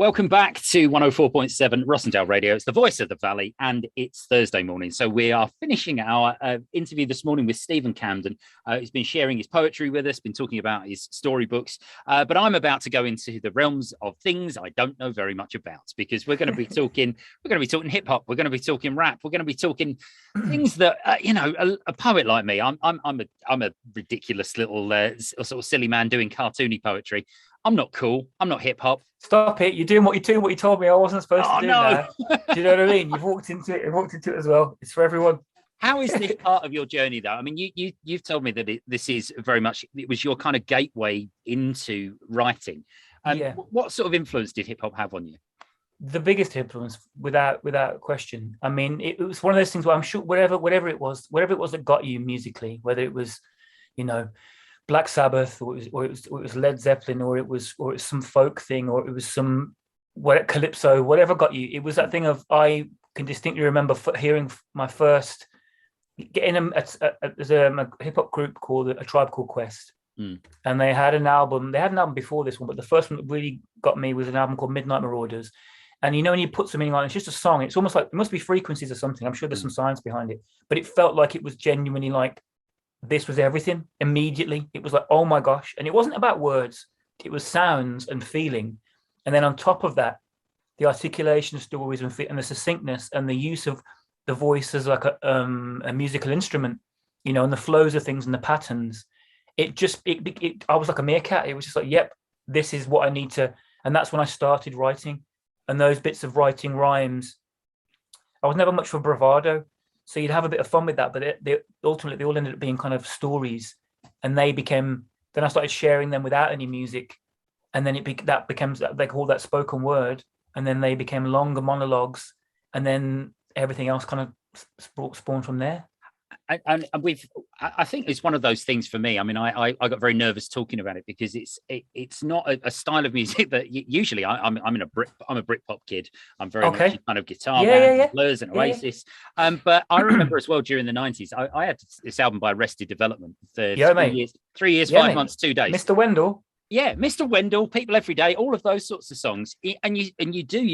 Welcome back to 104.7 Rossendale Radio. It's the voice of the Valley, and it's Thursday morning. So we are finishing our interview this morning with Stephen Camden. He's been sharing his poetry with us, been talking about his storybooks. But I'm about to go into the realms of things I don't know very much about, because we're going to be talking. We're going to be talking hip hop. We're going to be talking rap. We're going to be talking things that a poet like me. I'm a ridiculous little sort of silly man doing cartoony poetry. I'm not cool. I'm not hip hop. Stop it! You're doing what you told me I wasn't supposed to do. No. Now. Do you know what I mean? You've walked into it. You've walked into it as well. It's for everyone. How is this part of your journey, though? I mean, you've told me that this is very much, it was your kind of gateway into writing. Yeah. What sort of influence did hip hop have on you? The biggest influence, without question. I mean, it was one of those things where I'm sure whatever it was that got you musically, whether it was, Black Sabbath, or it was Led Zeppelin, or it was some folk thing, or it was some calypso, whatever got you. It was that thing of, I can distinctly remember hearing my first, getting there's a hip hop group called A Tribe Called Quest, and they had an album. They had an album before this one, but the first one that really got me was an album called Midnight Marauders. And when you put something on, it's just a song. It's almost like it must be frequencies or something. I'm sure there's some science behind it, but it felt like it was genuinely like, this was everything immediately. It was like, oh my gosh. And it wasn't about words. It was sounds and feeling. And then on top of that, the articulation of stories and the succinctness and the use of the voice as like a musical instrument, and the flows of things and the patterns. I was like a meerkat. It was just like, yep, this is what I need to. And that's when I started writing. And those bits of writing rhymes, I was never much for bravado. So you'd have a bit of fun with that, but ultimately they all ended up being kind of stories, and then I started sharing them without any music, and then that becomes, they call that spoken word, and then they became longer monologues, and then everything else kind of spawned from there. And I think it's one of those things for me. I mean, I got very nervous talking about it, because it's not a style of music that usually I'm a Britpop kid. I'm very much kind of guitar band, Blurs and Oasis. But I remember as well, during the 90s, I had this album by Arrested Development. 3 years, 5 months, 2 days. Mr. Wendell. Yeah, Mr. Wendell, People Every Day, all of those sorts of songs, and you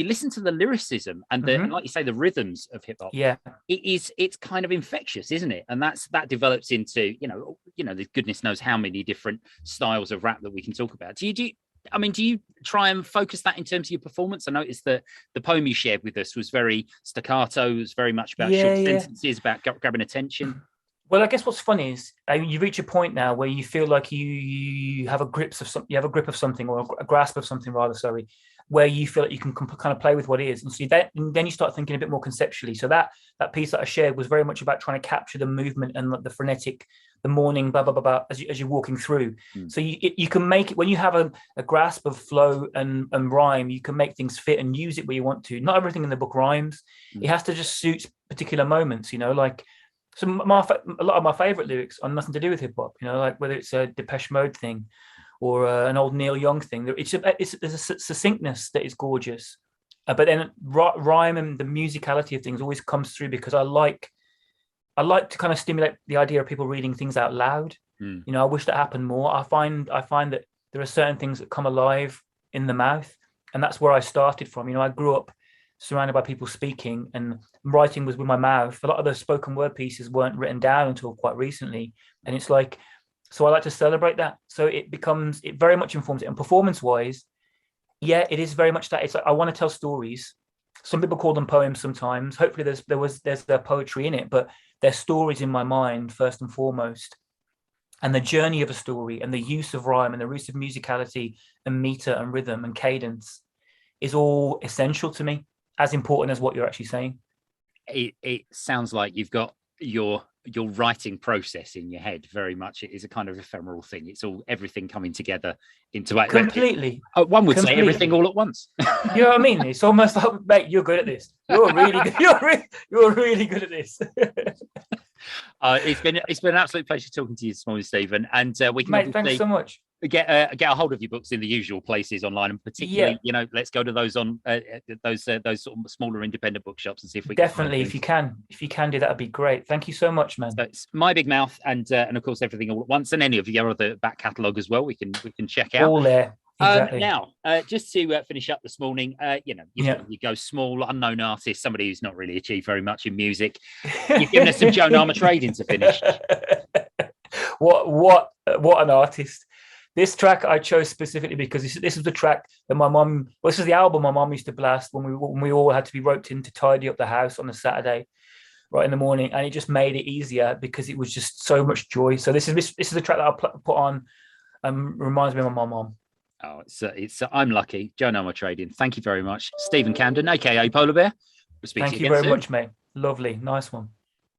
listen to the lyricism and and like you say, the rhythms of hip hop. Yeah, it's kind of infectious, isn't it? And that develops into the goodness knows how many different styles of rap that we can talk about. Do you try and focus that in terms of your performance? I noticed that the poem you shared with us was very staccato, it was very much about short sentences, about grabbing attention. Well, I guess what's funny is you reach a point now where you feel like you have a grip of something, or a grasp of something rather. Sorry, where you feel like you can kind of play with what is, and so then you start thinking a bit more conceptually. So that piece that I shared was very much about trying to capture the movement and the frenetic, the morning, blah blah blah, blah as you're walking through. So you can make it when you have a grasp of flow and rhyme. You can make things fit and use it where you want to. Not everything in the book rhymes. It has to just suit particular moments. Like. So a lot of my favorite lyrics are nothing to do with hip hop, like whether it's a Depeche Mode thing or an old Neil Young thing. There's a succinctness that is gorgeous, but then rhyme and the musicality of things always comes through, because I like to kind of stimulate the idea of people reading things out loud. I wish that happened more. I find that there are certain things that come alive in the mouth, and that's where I started from. I grew up surrounded by people speaking, and writing was with my mouth. A lot of the spoken word pieces weren't written down until quite recently, and it's like, so I like to celebrate that. So it very much informs it. And performance wise, it is very much that. It's like, I want to tell stories. Some people call them poems sometimes. Hopefully there's poetry in it, but they're stories in my mind first and foremost. And the journey of a story and the use of rhyme and the use of musicality and meter and rhythm and cadence is all essential to me, as important as what you're actually saying. It sounds like you've got your writing process in your head very much. It is a kind of ephemeral thing. It's all everything coming together into it. Completely. One would say everything all at once. You know what I mean? It's almost like, mate, you're good at this. You're really good. You're really good at this. It's been an absolute pleasure talking to you this morning, Stephen. And we can, mate, thanks so much. Get a hold of your books in the usual places online, and particularly, let's go to those on those sort of smaller independent bookshops and see if we definitely, if you can do that, would be great. Thank you so much, man. So it's My Big Mouth and of course Everything All at Once, and any of your other back catalogue as well. We can check out all there. Exactly. Now, just to finish up this morning, you go small, unknown artist, somebody who's not really achieved very much in music. You've given us some Joe Nama trading to finish. What an artist! This track I chose specifically because this was the track that my mum. Well, this is the album my mum used to blast when we all had to be roped in to tidy up the house on a Saturday, right in the morning, and it just made it easier because it was just so much joy. So this is the track that I put on. Reminds me of my mum. Oh, it's I'm lucky. Joe Nama trading. Thank you very much, Stephen Camden, aka Polar Bear. We'll speak to Thank you you again very soon. much, mate. Lovely, nice one.